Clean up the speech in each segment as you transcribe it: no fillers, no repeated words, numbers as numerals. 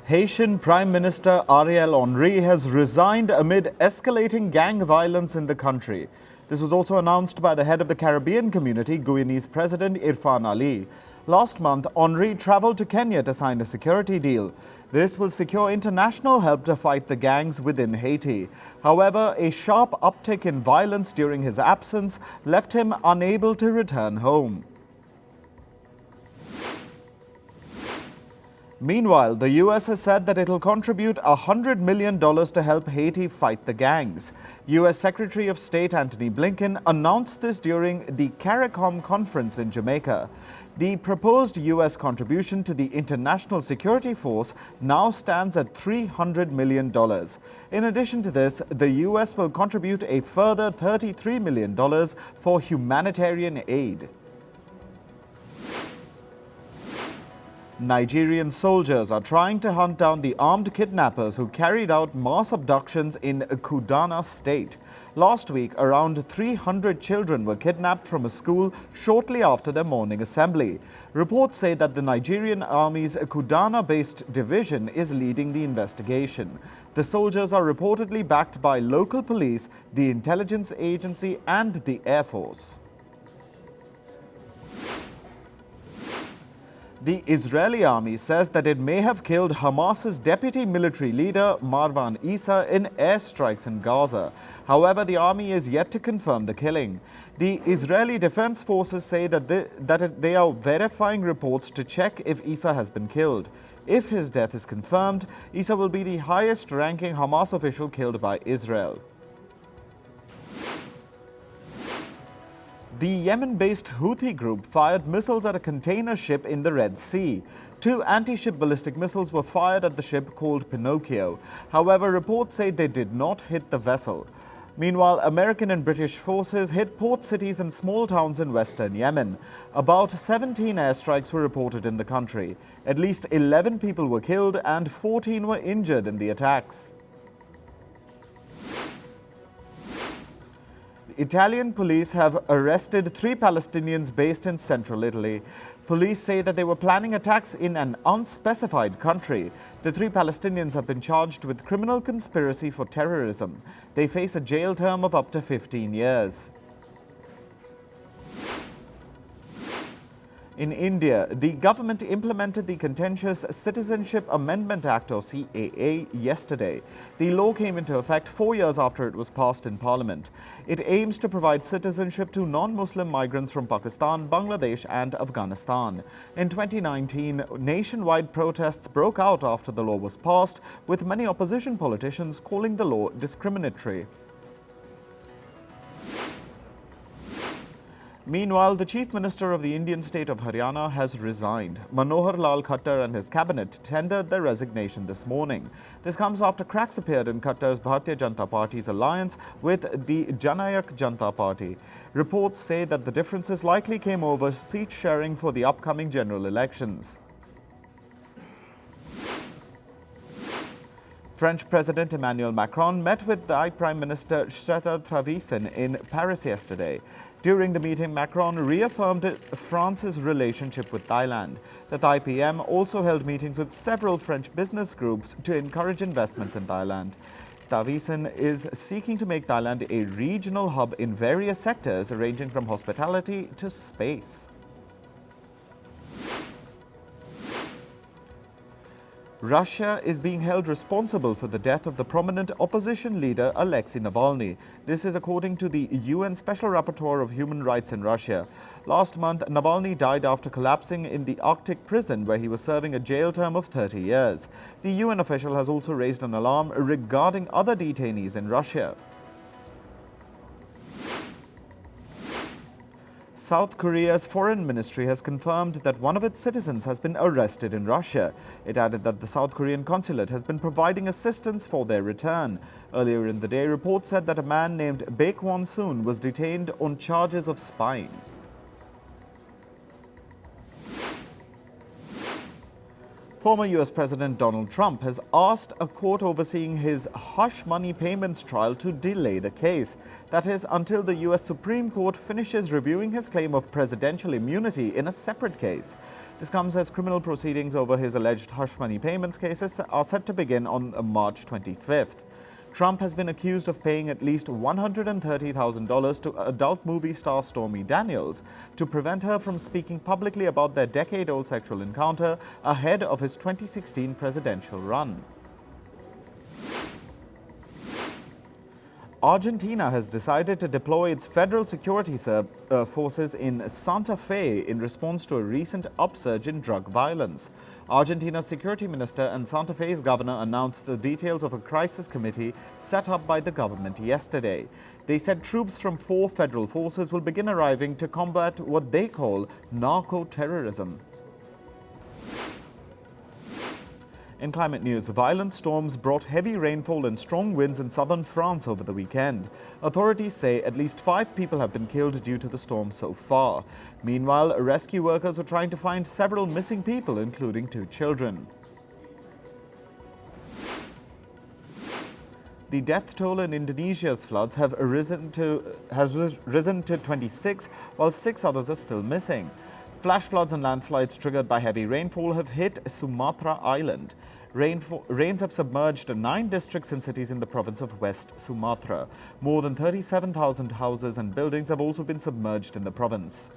Haitian Prime Minister Ariel Henry has resigned amid escalating gang violence in the country. This was also announced by the head of the Caribbean community, Guyanese President Irfan Ali. Last month, Henry traveled to Kenya to sign a security deal. This will secure international help to fight the gangs within Haiti. However, a sharp uptick in violence during his absence left him unable to return home. Meanwhile, the U.S. has said that it will contribute $100 million to help Haiti fight the gangs. U.S. Secretary of State Antony Blinken announced this during the CARICOM conference in Jamaica. The proposed U.S. contribution to the International Security Force now stands at $300 million. In addition to this, the U.S. will contribute a further $33 million for humanitarian aid. Nigerian soldiers are trying to hunt down the armed kidnappers who carried out mass abductions in Kaduna state. Last week, around 300 children were kidnapped from a school shortly after their morning assembly. Reports say that the Nigerian Army's Kaduna-based division is leading the investigation. The soldiers are reportedly backed by local police, the intelligence agency, and the Air Force. The Israeli army says that it may have killed Hamas's deputy military leader Marwan Issa in airstrikes in Gaza. However, the army is yet to confirm the killing. The Israeli Defense Forces say that they are verifying reports to check if Issa has been killed. If his death is confirmed, Issa will be the highest-ranking Hamas official killed by Israel. The Yemen-based Houthi group fired missiles at a container ship in the Red Sea. 2 anti-ship ballistic missiles were fired at the ship called Pinocchio. However, reports say they did not hit the vessel. Meanwhile, American and British forces hit port cities and small towns in western Yemen. About 17 airstrikes were reported in the country. At least 11 people were killed and 14 were injured in the attacks. Italian police have arrested 3 Palestinians based in central Italy. Police say that they were planning attacks in an unspecified country. The 3 Palestinians have been charged with criminal conspiracy for terrorism. They face a jail term of up to 15 years. In India, the government implemented the contentious Citizenship Amendment Act or CAA yesterday. The law came into effect 4 years after it was passed in Parliament. It aims to provide citizenship to non-Muslim migrants from Pakistan, Bangladesh and Afghanistan. In 2019, nationwide protests broke out after the law was passed, with many opposition politicians calling the law discriminatory. Meanwhile, the Chief Minister of the Indian state of Haryana has resigned. Manohar Lal Khattar and his cabinet tendered their resignation this morning. This comes after cracks appeared in Khattar's Bharatiya Janata Party's alliance with the Janayak Janata Party. Reports say that the differences likely came over seat sharing for the upcoming general elections. French President Emmanuel Macron met with Thai Prime Minister Srettha Thavisin in Paris yesterday. During the meeting, Macron reaffirmed France's relationship with Thailand. The Thai PM also held meetings with several French business groups to encourage investments in Thailand. Thavisin is seeking to make Thailand a regional hub in various sectors, ranging from hospitality to space. Russia is being held responsible for the death of the prominent opposition leader Alexei Navalny. This is according to the UN Special Rapporteur of Human Rights in Russia. Last month, Navalny died after collapsing in the Arctic prison where he was serving a jail term of 30 years. The UN official has also raised an alarm regarding other detainees in Russia. South Korea's foreign ministry has confirmed that one of its citizens has been arrested in Russia. It added that the South Korean consulate has been providing assistance for their return. Earlier in the day, reports said that a man named Baek Won-soon was detained on charges of spying. Former U.S. President Donald Trump has asked a court overseeing his hush money payments trial to delay the case. That is, until the U.S. Supreme Court finishes reviewing his claim of presidential immunity in a separate case. This comes as criminal proceedings over his alleged hush money payments cases are set to begin on March 25th. Trump has been accused of paying at least $130,000 to adult movie star Stormy Daniels to prevent her from speaking publicly about their decade-old sexual encounter ahead of his 2016 presidential run. Argentina has decided to deploy its federal security forces in Santa Fe in response to a recent upsurge in drug violence. Argentina's security minister and Santa Fe's governor announced the details of a crisis committee set up by the government yesterday. They said troops from 4 federal forces will begin arriving to combat what they call narco-terrorism. In climate news, violent storms brought heavy rainfall and strong winds in southern France over the weekend. Authorities say at least 5 people have been killed due to the storm so far. Meanwhile, rescue workers were trying to find several missing people, including 2 children. The death toll in Indonesia's floods has risen to 26, while 6 others are still missing. Flash floods and landslides triggered by heavy rainfall have hit Sumatra Island. Rains have submerged 9 districts and cities in the province of West Sumatra. More than 37,000 houses and buildings have also been submerged in the province.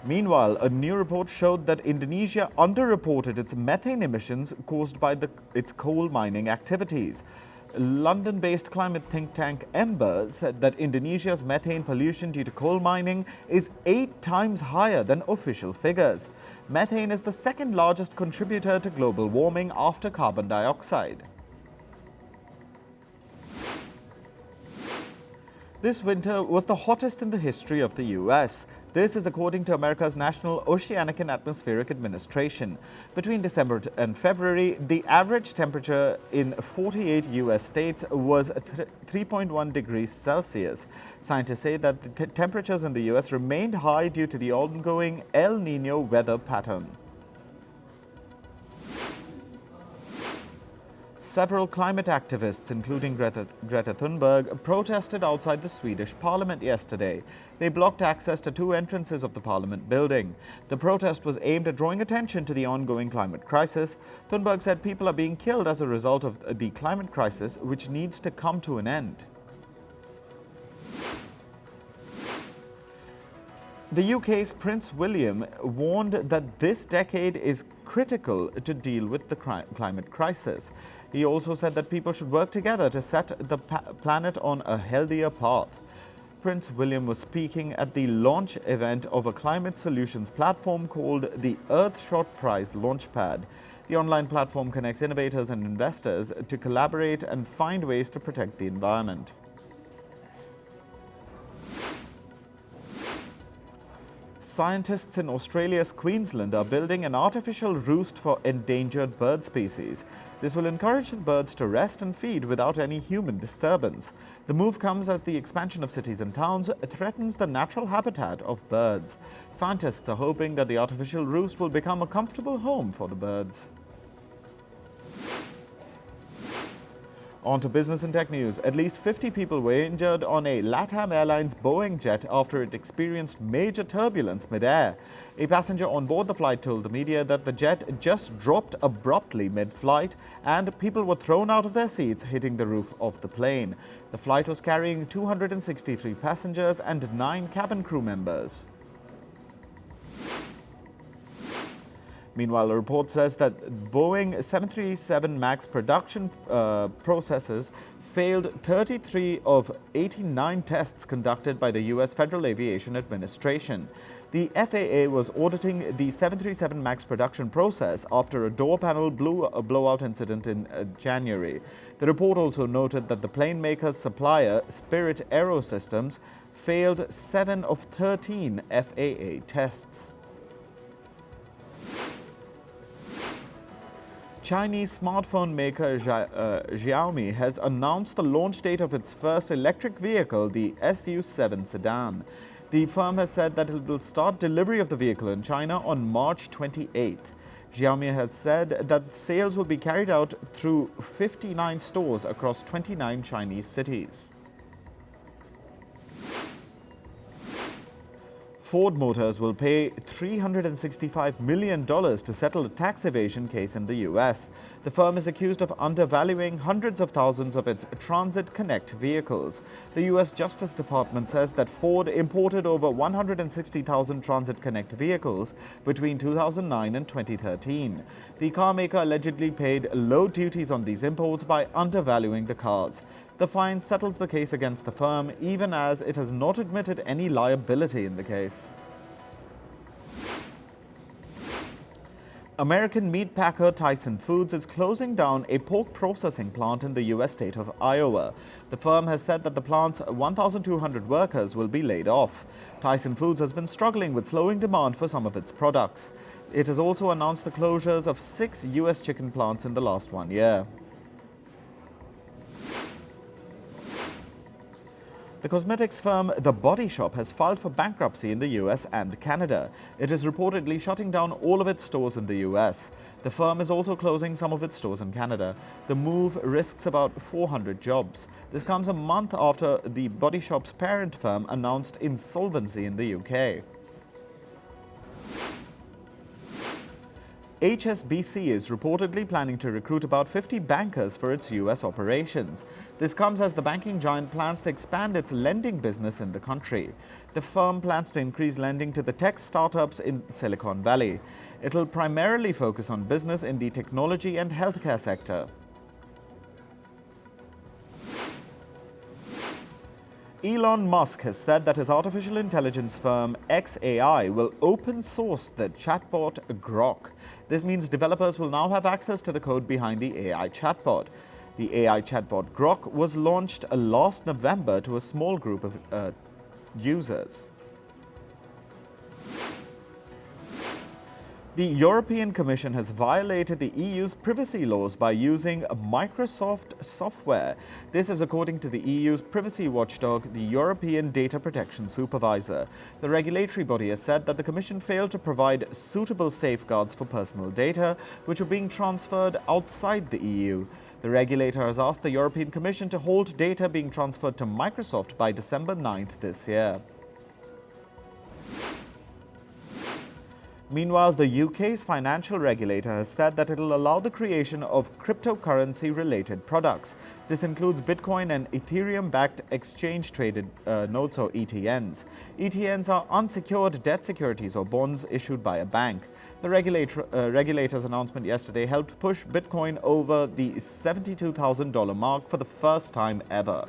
Meanwhile, a new report showed that Indonesia underreported its methane emissions caused by its coal mining activities. London-based climate think tank Ember said that Indonesia's methane pollution due to coal mining is 8 times higher than official figures. Methane is the second largest contributor to global warming after carbon dioxide. This winter was the hottest in the history of the U.S. This is according to America's National Oceanic and Atmospheric Administration. Between December and February, the average temperature in 48 U.S. states was 3.1 degrees Celsius. Scientists say that the temperatures in the U.S. remained high due to the ongoing El Niño weather pattern. Several climate activists, including Greta Thunberg, protested outside the Swedish parliament yesterday. They blocked access to 2 entrances of the parliament building. The protest was aimed at drawing attention to the ongoing climate crisis. Thunberg said people are being killed as a result of the climate crisis, which needs to come to an end. The UK's Prince William warned that this decade is critical to deal with the climate crisis. He also said that people should work together to set the planet on a healthier path. Prince William was speaking at the launch event of a climate solutions platform called the Earthshot Prize Launchpad. The online platform connects innovators and investors to collaborate and find ways to protect the environment. Scientists in Australia's Queensland are building an artificial roost for endangered bird species. This will encourage the birds to rest and feed without any human disturbance. The move comes as the expansion of cities and towns threatens the natural habitat of birds. Scientists are hoping that the artificial roost will become a comfortable home for the birds. On to business and tech news. At least 50 people were injured on a LATAM Airlines Boeing jet after it experienced major turbulence mid-air. A passenger on board the flight told the media that the jet just dropped abruptly mid-flight and people were thrown out of their seats, hitting the roof of the plane. The flight was carrying 263 passengers and 9 cabin crew members. Meanwhile, a report says that Boeing 737 MAX production processes failed 33 of 89 tests conducted by the U.S. Federal Aviation Administration. The FAA was auditing the 737 MAX production process after a door panel blowout incident in January. The report also noted that the plane maker's supplier, Spirit Aerosystems, failed 7 of 13 FAA tests. Chinese smartphone maker Xiaomi has announced the launch date of its first electric vehicle, the SU7 sedan. The firm has said that it will start delivery of the vehicle in China on March 28th. Xiaomi has said that sales will be carried out through 59 stores across 29 Chinese cities. Ford Motors will pay $365 million to settle a tax evasion case in the U.S. The firm is accused of undervaluing hundreds of thousands of its Transit Connect vehicles. The U.S. Justice Department says that Ford imported over 160,000 Transit Connect vehicles between 2009 and 2013. The car maker allegedly paid low duties on these imports by undervaluing the cars. The fine settles the case against the firm, even as it has not admitted any liability in the case. American meat packer Tyson Foods is closing down a pork processing plant in the U.S. state of Iowa. The firm has said that the plant's 1,200 workers will be laid off. Tyson Foods has been struggling with slowing demand for some of its products. It has also announced the closures of 6 U.S. chicken plants in the last 1 year. The cosmetics firm The Body Shop has filed for bankruptcy in the US and Canada. It is reportedly shutting down all of its stores in the US. The firm is also closing some of its stores in Canada. The move risks about 400 jobs. This comes a month after The Body Shop's parent firm announced insolvency in the UK. HSBC is reportedly planning to recruit about 50 bankers for its US operations. This comes as the banking giant plans to expand its lending business in the country. The firm plans to increase lending to the tech startups in Silicon Valley. It will primarily focus on business in the technology and healthcare sector. Elon Musk has said that his artificial intelligence firm xAI will open source the chatbot Grok. This means developers will now have access to the code behind the AI chatbot. The AI chatbot Grok was launched last November to a small group of users. The European Commission has violated the EU's privacy laws by using Microsoft software. This is according to the EU's privacy watchdog, the European Data Protection Supervisor. The regulatory body has said that the Commission failed to provide suitable safeguards for personal data, which were being transferred outside the EU. The regulator has asked the European Commission to hold data being transferred to Microsoft by December 9th this year. Meanwhile, the UK's financial regulator has said that it will allow the creation of cryptocurrency-related products. This includes Bitcoin and Ethereum-backed exchange-traded notes, or ETNs. ETNs are unsecured debt securities or bonds issued by a bank. The regulator's announcement yesterday helped push Bitcoin over the $72,000 mark for the first time ever.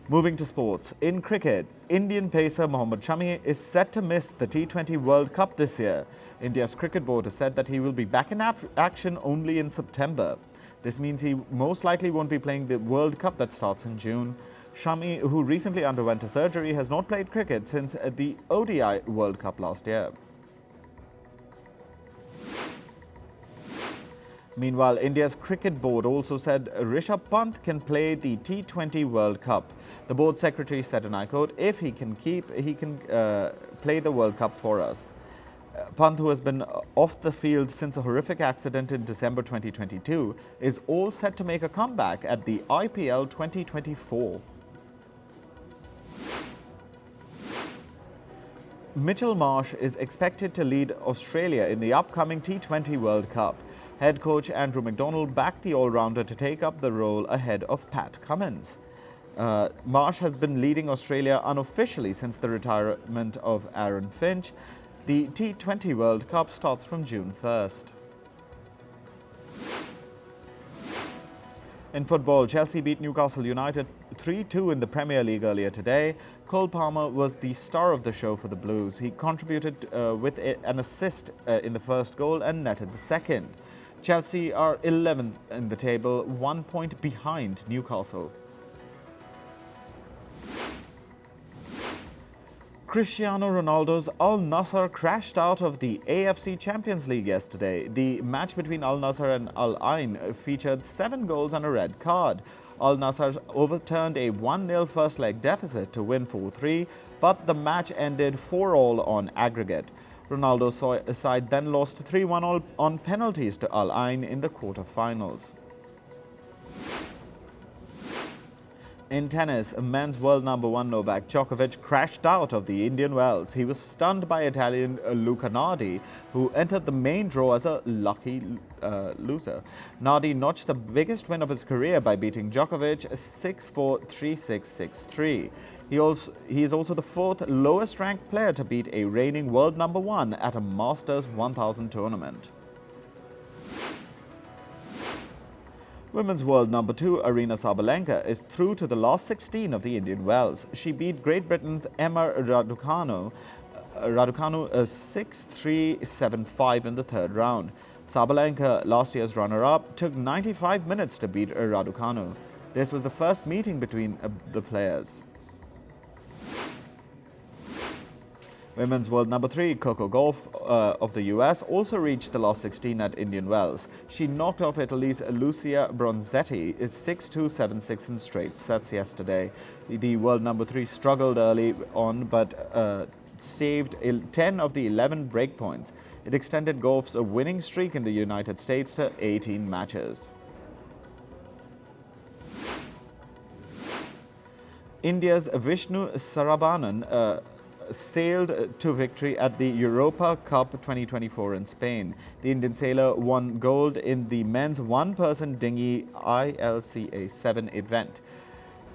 Moving to sports. In cricket, Indian pacer Mohammad Shami is set to miss the T20 World Cup this year. India's cricket board has said that he will be back in action only in September. This means he most likely won't be playing the World Cup that starts in June. Shami, who recently underwent a surgery, has not played cricket since the ODI World Cup last year. Meanwhile, India's cricket board also said Rishabh Pant can play the T20 World Cup. The board secretary said, and I quote, "If he can play the World Cup for us." Pant, who has been off the field since a horrific accident in December 2022, is all set to make a comeback at the IPL 2024. Mitchell Marsh is expected to lead Australia in the upcoming T20 World Cup. Head coach Andrew McDonald backed the all-rounder to take up the role ahead of Pat Cummins. Marsh has been leading Australia unofficially since the retirement of Aaron Finch. The T20 World Cup starts from June 1st. In football, Chelsea beat Newcastle United 3-2 in the Premier League earlier today. Cole Palmer was the star of the show for the Blues. He contributed with an assist in the first goal and netted the second. Chelsea are 11th in the table, 1 point behind Newcastle. Cristiano Ronaldo's Al Nassr crashed out of the AFC Champions League yesterday. The match between Al Nassr and Al Ain featured 7 goals and a red card. Al Nassr overturned a 1-0 first-leg deficit to win 4-3, but the match ended 4-all on aggregate. Ronaldo's side then lost 3-1 on penalties to Al Ain in the quarter-finals. In tennis, men's world number 1 Novak Djokovic crashed out of the Indian Wells. He was stunned by Italian Luca Nardi, who entered the main draw as a lucky loser. Nardi notched the biggest win of his career by beating Djokovic 6-4, 3-6, 6-3. He is also the 4th lowest ranked player to beat a reigning world number 1 at a Masters 1000 tournament. Women's world number 2 Aryna Sabalenka is through to the last 16 of the Indian Wells. She beat Great Britain's Emma Raducanu 6-3, 7-5 in the third round. Sabalenka, last year's runner-up, took 95 minutes to beat Raducanu. This was the first meeting between the players. Women's world number 3, Coco Gauff of the US, also reached the last 16 at Indian Wells. She knocked off Italy's Lucia Bronzetti 6-2, 7-6 in straight sets yesterday. The world number 3 struggled early on but saved 10 of the 11 break points. It extended Gauff's winning streak in the United States to 18 matches. India's Vishnu Sarabanan sailed to victory at the Europa Cup 2024 in Spain. The Indian sailor won gold in the men's one-person dinghy ILCA 7 event.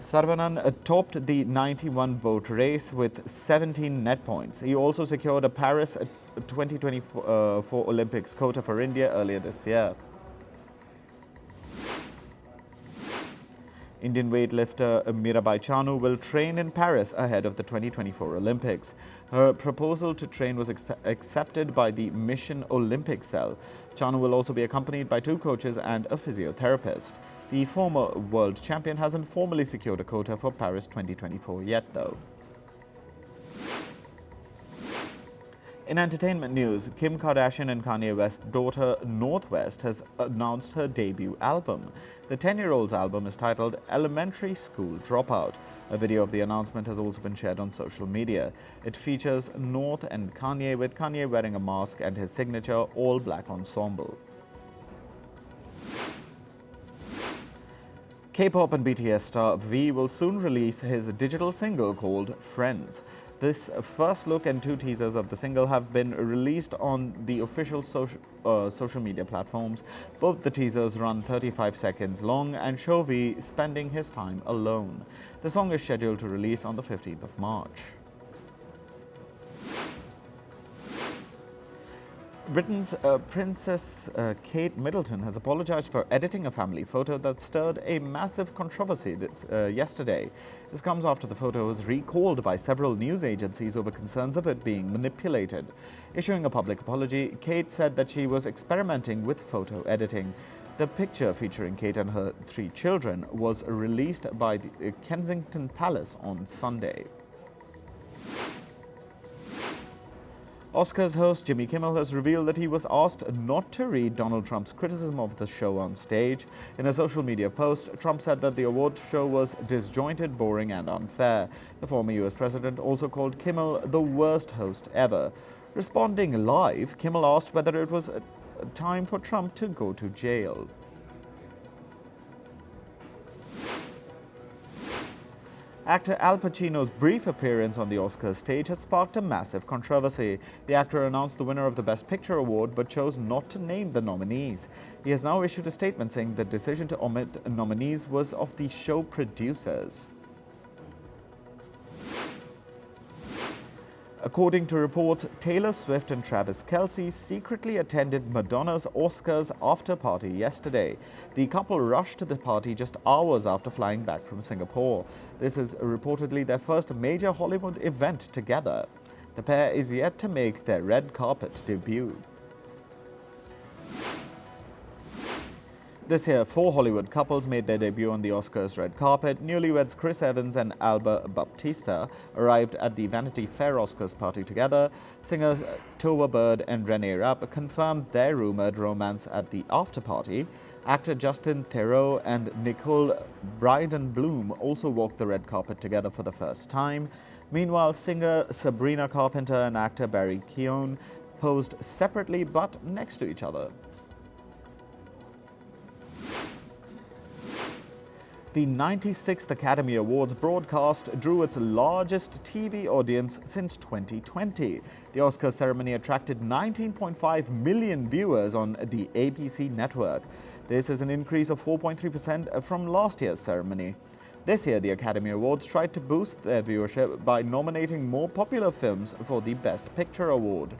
Saravanan topped the 91-boat race with 17 net points. He also secured a Paris 2024 Olympics quota for India earlier this year. Indian weightlifter Mirabai Chanu will train in Paris ahead of the 2024 Olympics. Her proposal to train was accepted by the Mission Olympic Cell. Chanu will also be accompanied by 2 coaches and a physiotherapist. The former world champion hasn't formally secured a quota for Paris 2024 yet, though. In entertainment news, Kim Kardashian and Kanye West's daughter North West has announced her debut album. The 10-year-old's album is titled Elementary School Dropout. A video of the announcement has also been shared on social media. It features North and Kanye, with Kanye wearing a mask and his signature all-black ensemble. K-pop and BTS star V will soon release his digital single called Friends. This first look and 2 teasers of the single have been released on the official social media platforms. Both the teasers run 35 seconds long and show V spending his time alone. The song is scheduled to release on the 15th of March. Britain's Princess Kate Middleton has apologized for editing a family photo that stirred a massive controversy yesterday. This comes after the photo was recalled by several news agencies over concerns of it being manipulated. Issuing a public apology, Kate said that she was experimenting with photo editing. The picture, featuring Kate and her 3 children, was released by the Kensington Palace on Sunday. Oscars host Jimmy Kimmel has revealed that he was asked not to read Donald Trump's criticism of the show on stage. In a social media post, Trump said that the award show was disjointed, boring, and unfair. The former US president also called Kimmel the worst host ever. Responding live, Kimmel asked whether it was time for Trump to go to jail. Actor Al Pacino's brief appearance on the Oscars stage has sparked a massive controversy. The actor announced the winner of the Best Picture award but chose not to name the nominees. He has now issued a statement saying the decision to omit nominees was of the show producers. According to reports, Taylor Swift and Travis Kelce secretly attended Madonna's Oscars after party yesterday. The couple rushed to the party just hours after flying back from Singapore. This is reportedly their first major Hollywood event together. The pair is yet to make their red carpet debut. This year, 4 Hollywood couples made their debut on the Oscars red carpet. Newlyweds Chris Evans and Alba Baptista arrived at the Vanity Fair Oscars party together. Singers Tova Bird and Renee Rapp confirmed their rumored romance at the after party. Actor Justin Theroux and Nicole Bryden-Bloom also walked the red carpet together for the first time. Meanwhile, singer Sabrina Carpenter and actor Barry Keoghan posed separately but next to each other. The 96th Academy Awards broadcast drew its largest TV audience since 2020. The Oscar ceremony attracted 19.5 million viewers on the ABC network. This is an increase of 4.3% from last year's ceremony. This year, the Academy Awards tried to boost their viewership by nominating more popular films for the Best Picture award.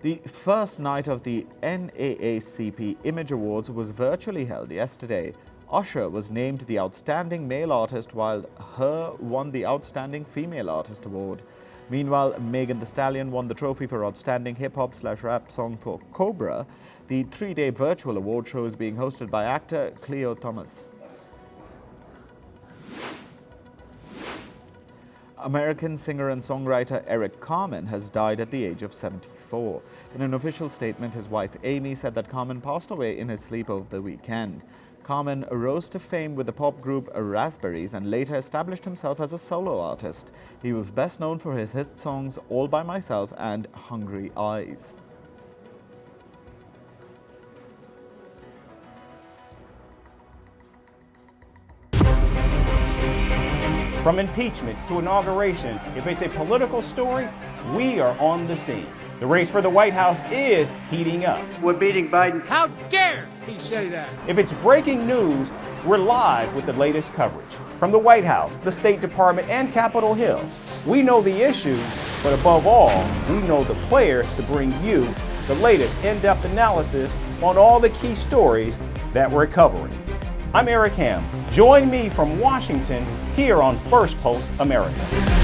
The first night of the NAACP Image Awards was virtually held yesterday. Usher was named the Outstanding Male Artist, while Her won the Outstanding Female Artist award. Meanwhile, Megan Thee Stallion won the trophy for Outstanding Hip-Hop/Rap Song for Cobra. The three-day virtual award show is being hosted by actor Cleo Thomas. American singer and songwriter Eric Carmen has died at the age of 74. In an official statement, his wife Amy said that Carmen passed away in his sleep over the weekend. Carmen rose to fame with the pop group Raspberries and later established himself as a solo artist. He was best known for his hit songs All By Myself and Hungry Eyes. From impeachments to inaugurations, if it's a political story, we are on the scene. The race for the White House is heating up. We're beating Biden. How dare he say that? If it's breaking news, we're live with the latest coverage. From the White House, the State Department, and Capitol Hill, we know the issues, but above all, we know the players to bring you the latest in-depth analysis on all the key stories that we're covering. I'm Eric Ham. Join me from Washington here on Firstpost America.